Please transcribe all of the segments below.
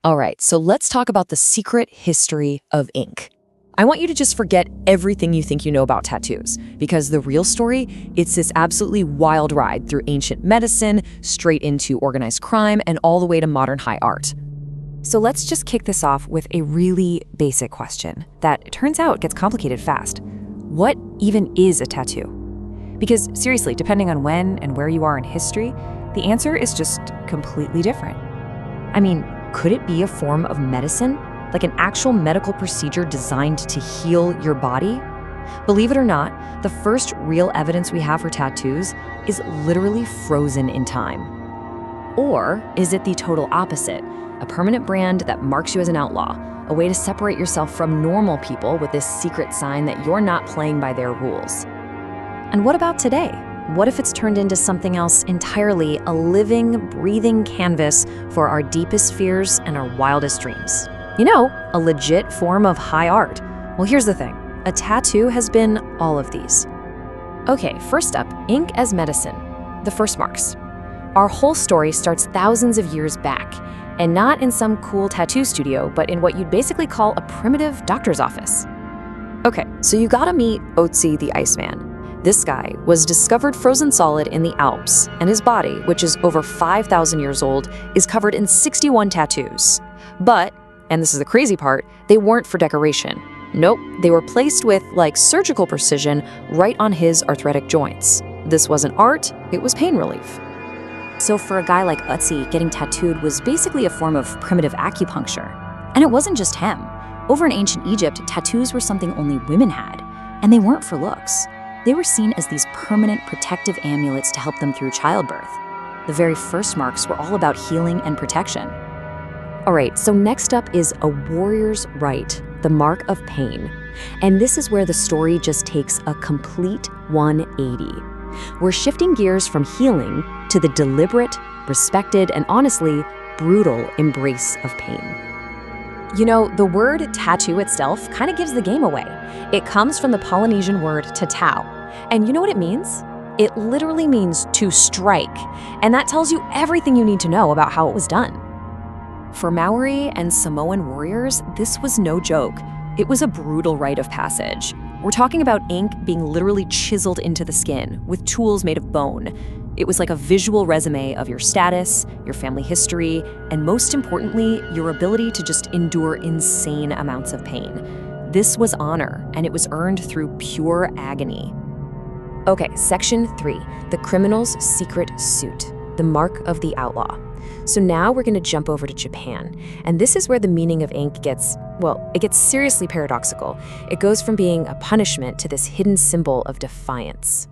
All right, so let's talk about the secret history of ink. I want you to just forget everything you think you know about tattoos, because the real story, it's this absolutely wild ride through ancient medicine, straight into organized crime, and all the way to modern high art. So let's just kick this off with a really basic question that, it turns out, gets complicated fast. What even is a tattoo? Because seriously, depending on when and where you are in history, the answer is just completely different. I mean, could it be a form of medicine? Like an actual medical procedure designed to heal your body? Believe it or not, the first real evidence we have for tattoos is literally frozen in time. Or is it the total opposite? A permanent brand that marks you as an outlaw, a way to separate yourself from normal people with this secret sign that you're not playing by their rules. And what about today? What if it's turned into something else entirely, a living, breathing canvas for our deepest fears and our wildest dreams? You know, a legit form of high art. Well, here's the thing. A tattoo has been all of these. Okay, first up, ink as medicine. The first marks. Our whole story starts thousands of years back, and not in some cool tattoo studio, but in what you'd basically call a primitive doctor's office. Okay, so you gotta meet Ötzi the Iceman. This guy was discovered frozen solid in the Alps, and his body, which is over 5,000 years old, is covered in 61 tattoos. But, and this is the crazy part, they weren't for decoration. Nope, they were placed with, like, surgical precision right on his arthritic joints. This wasn't art, it was pain relief. So for a guy like Ötzi, getting tattooed was basically a form of primitive acupuncture. And it wasn't just him. Over in ancient Egypt, tattoos were something only women had, and they weren't for looks. They were seen as these permanent protective amulets to help them through childbirth. The very first marks were all about healing and protection. All right, so next up is a warrior's right, the mark of pain. And this is where the story just takes a complete 180. We're shifting gears from healing to the deliberate, respected, and honestly, brutal embrace of pain. You know, the word tattoo itself kind of gives the game away. It comes from the Polynesian word tatau. And you know what it means? It literally means to strike. And that tells you everything you need to know about how it was done. For Maori and Samoan warriors, this was no joke. It was a brutal rite of passage. We're talking about ink being literally chiseled into the skin with tools made of bone. It was like a visual resume of your status, your family history, and most importantly, your ability to just endure insane amounts of pain. This was honor, and it was earned through pure agony. Okay, section 3, the criminal's secret suit, the mark of the outlaw. So now we're gonna jump over to Japan, and this is where the meaning of ink gets, well, it gets seriously paradoxical. It goes from being a punishment to this hidden symbol of defiance.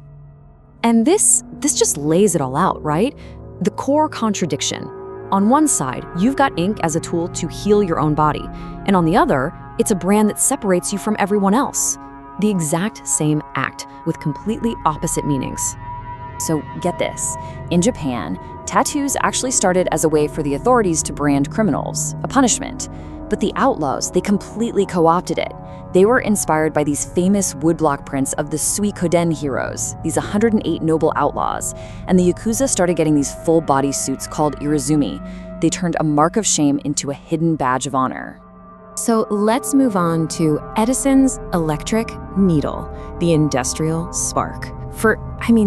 And this just lays it all out, right? The core contradiction. On one side, you've got ink as a tool to heal your own body, and on the other, it's a brand that separates you from everyone else. The exact same act with completely opposite meanings. So get this, in Japan, tattoos actually started as a way for the authorities to brand criminals, a punishment. But the outlaws, they completely co-opted it. They were inspired by these famous woodblock prints of the Suikoden heroes, these 108 noble outlaws, and the Yakuza started getting these full-body suits called irizumi. They turned a mark of shame into a hidden badge of honor. So let's move on to Edison's electric needle, the industrial spark. For,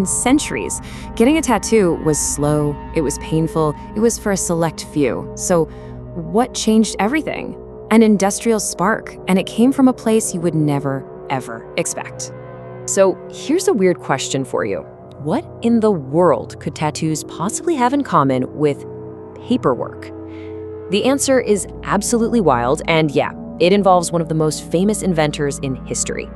centuries, getting a tattoo was slow, it was painful, it was for a select few. So what changed everything? An industrial spark, and it came from a place you would never, ever expect. So here's a weird question for you. What in the world could tattoos possibly have in common with paperwork? The answer is absolutely wild, and yeah, it involves one of the most famous inventors in history.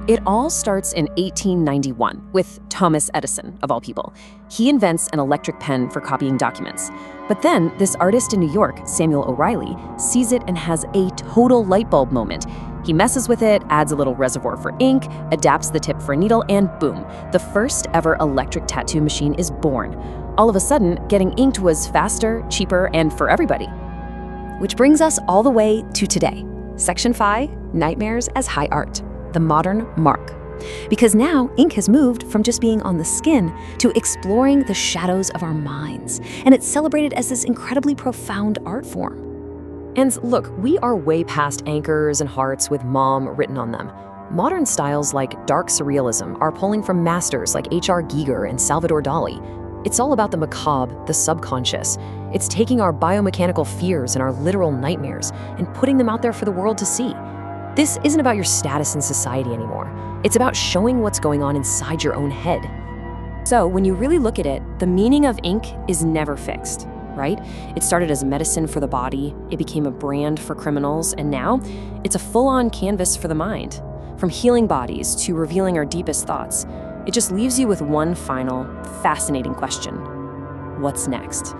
It all starts in 1891 with Thomas Edison, of all people. He invents an electric pen for copying documents. But then this artist in New York, Samuel O'Reilly, sees it and has a total light bulb moment. He messes with it, adds a little reservoir for ink, adapts the tip for a needle, and boom, the first ever electric tattoo machine is born. All of a sudden, getting inked was faster, cheaper, and for everybody. Which brings us all the way to today. Section 5, Nightmares as High Art. The modern mark. Because now, ink has moved from just being on the skin to exploring the shadows of our minds, and it's celebrated as this incredibly profound art form. And look, we are way past anchors and hearts with mom written on them. Modern styles like Dark Surrealism are pulling from masters like H.R. Giger and Salvador Dali. It's all about the macabre, the subconscious. It's taking our biomechanical fears and our literal nightmares and putting them out there for the world to see. This isn't about your status in society anymore. It's about showing what's going on inside your own head. So when you really look at it, the meaning of ink is never fixed, right? It started as a medicine for the body, it became a brand for criminals, and now it's a full-on canvas for the mind. From healing bodies to revealing our deepest thoughts, it just leaves you with one final, fascinating question. What's next?